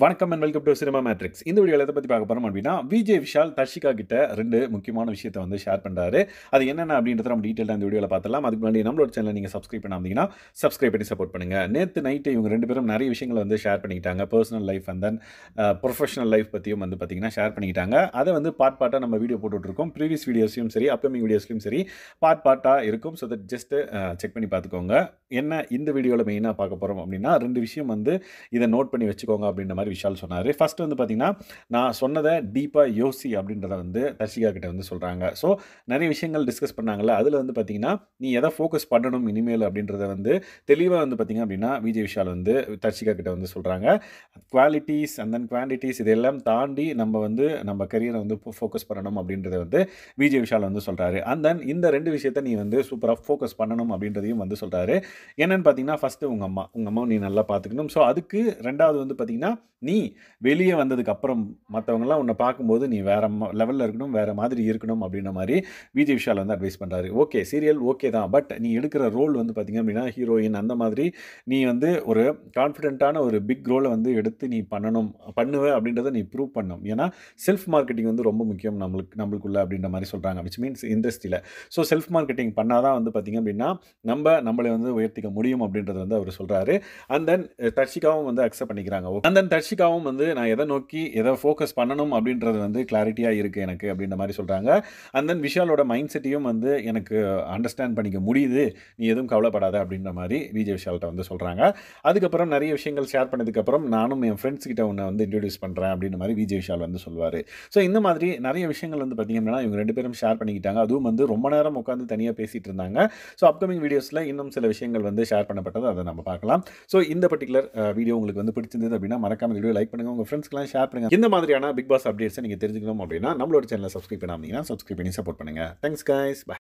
வணக்கம் and welcome to cinema matrix. இந்த வீடியோல எத பத்தி பார்க்க போறோம் அப்டின்னா, விஜய் விஷால் தர்ஷிகா கிட்ட 2 முக்கியமான விஷயத்த வந்து ஷேர் பண்றாரு. அது என்னென்ன அப்டின்றத நம்ம டீடைலா இந்த வீடியோல பார்த்துடலாம். அதுக்கு முன்னாடி நம்மளோட சேனல நீங்க சப்ஸ்கிரைப் பண்ணாம இருந்தீங்கன்னா, சப்ஸ்கிரைப் பண்ணி சப்போர்ட் பண்ணுங்க. நேத்து நைட் இவங்க 2 பேரும் நெறைய விஷயங்கள வந்து ஷேர் பண்ணிக்கிட்டாங்க. Personal life and then professional life பத்தியும் வந்து பார்த்தீங்கன்னா, ஷேர் பண்ணிக்கிட்டாங்க. அத வந்து பார்ட்டா நம்ம வீடியோ போட்டுட்டு இருக்கோம். ப்ரீவியஸ் வீடியோஸ்லயும் சரி, அப்கமிங் வீடியோஸ்லயும் சரி, பார்ட்டா இருக்கும். ஸோ தட் ஜஸ்ட் செக் பண்ணி பார்த்துக்கோங்க. என்ன இந்த வீடியோல மெயினா பார்க்க போறோம் அப்டின்னா, 2 விஷயம் வந்து இத நோட் பண்ணி வச்சுக்கோங்க அப்டின்ற மாரி விஷால் சொன்னாரு. ஃபர்ஸ்ட் வந்து பார்த்தீங்கன்னா, நான் சொன்னத டீப்பா யோசி அப்படின்றத வந்து தர்ஷிகா கிட்ட வந்து சொல்றாங்க. ஸோ நெறைய விஷயங்கள் டிஸ்கஸ் பண்ணாங்கல்ல. அதுல வந்து பார்த்தீங்கன்னா, நீ எத ஃபோக்கஸ் பண்ணணும் இனிமேல் அப்படின்றத வந்து தெளிவா வந்து பார்த்தீங்க அப்படின்னா, விஜய் விஷால் வந்து தர்ஷிகா கிட்ட வந்து சொல்றாங்க. குவாலிட்டீஸ் அண்ட் தென் குவான்டிட்டீஸ் இதெல்லாம் தாண்டி நம்ம வந்து நம்ம கரியர வந்து ஃபோக்கஸ் பண்ணணும் அப்படின்றத வந்து விஜய் விஷால் வந்து சொல்றாரு. அண்ட் தென் இந்த 2 விஷயத்த நீ வந்து சூப்பரா ஃபோக்கஸ் பண்ணணும் அப்படின்றதையும் வந்து சொல்றாரு. என்னன்னு பார்த்தீங்கன்னா, ஃபர்ஸ்ட்டு உங்க அம்மா. உங்க அம்மாவ நீ நல்லா பார்த்துக்கணும். ஸோ அதுக்கு 2வது வந்து பார்த்தீங்கன்னா, நீ வெளிய வந்ததுக்கு அப்புறம் மத்தவங்கலாம் உன்ன பார்க்கும்போது நீ வேற லெவல்ல இருக்கணும், வேற மாதிரி இருக்கணும் அப்படின்ற மாரி விஜய் விஷால் வந்து அட்வைஸ் பண்றாரு. ஓகே, சீரியல் ஓகே தான். பட் நீ எடுக்கிற ரோல் வந்து பார்த்தீங்க அப்படின்னா, ஹீரோயின் அந்த மாதிரி நீ வந்து ஒரு கான்ஃபிடென்ட்டான ஒரு பிக் ரோல வந்து எடுத்து நீ பண்ணுவ அப்படின்றத நீ ப்ரூவ் பண்ணணும். ஏன்னா, செல்ஃப் மார்க்கெட்டிங் வந்து ரொம்ப முக்கியம் நம்மளுக்குள்ள அப்படின்ற மாரி சொல்றாங்க. விச் மீன்ஸ் இண்டஸ்ட்ரியில. ஸோ செல்ஃப் மார்க்கெட்டிங் பண்ணா தான் வந்து பார்த்தீங்க அப்படின்னா, நம்மள வந்து உயர்த்திக்க முடியும் அப்படின்றத வந்து அவரு சொல்றாரு. அண்ட் தென் தர்ஷிகாவும் வந்து அக்செப்ட் பண்ணிக்கிறாங்க. அண்ட் தென் தர்ஷிகாவும் வந்து நான் எத நோக்கி எத ஃபோக்கஸ் பண்ணணும் அப்படின்றது வந்து கிளாரிட்டியா இருக்கு எனக்கு அப்படின்ற மாரி சொல்றாங்க. அண்ட் தென் விஷாலோட மைண்ட் செட்டையும் வந்து எனக்கு அண்டர்ஸ்டாண்ட் பண்ணிக்க முடியுது. நீ எதுவும் கவலைப்படாத அப்படின்ற மாரி விஜய் விஷால்ட்ட வந்து சொல்றாங்க. அதுக்கப்புறம் நெறைய விஷயங்கள் ஷேர் பண்ணதுக்கப்புறம் நானும் என் ஃப்ரெண்ட்ஸ் கிட்ட உன்ன வந்து இன்ட்ரோடியூஸ் பண்றேன் அப்படின்ற மாரி விஜய் விஷால் வந்து சொல்லுவாரு. ஸோ இந்த மாதிரி நெறைய விஷயங்கள் வந்து பார்த்தீங்க அப்படின்னா, இவங்க 2 பேரும் ஷேர் பண்ணிக்கிட்டாங்க. அதுவும் வந்து ரொம்ப நேரம் உட்கார்ந்து தனியா பேசிட்டு இருந்தாங்க. ஸோ அப்கமிங் வீடியோஸ்ல இன்னும் சில விஷயங்கள் வந்து ஷேர் பண்ணப்பட்டது. அத நம்ம பார்க்கலாம். ஸோ இந்த பர்ட்டிகுலர் வீடியோ உங்களுக்கு வந்து பிடிச்சிருந்தது அப்படின்னா, மறக்காம இந்த வீடியோ லைக் பண்ணுங்க. உங்க ஃப்ரெண்ட்ஸ்க்குலாம் ஷேர் பண்ணுங்க. இந்த மாதிரியான பிக் பாஸ் அப்டேட்ஸ நீங்க தெரிஞ்சுக்கணும் அப்படின்னா, நம்மளோட சேனல சப்ஸ்கிரைப் பண்ணாம இருந்தீங்கன்னா, சப்ஸ்கிரைப் பண்ணி சப்போர்ட் பண்ணுங்க. Thanks guys. பை.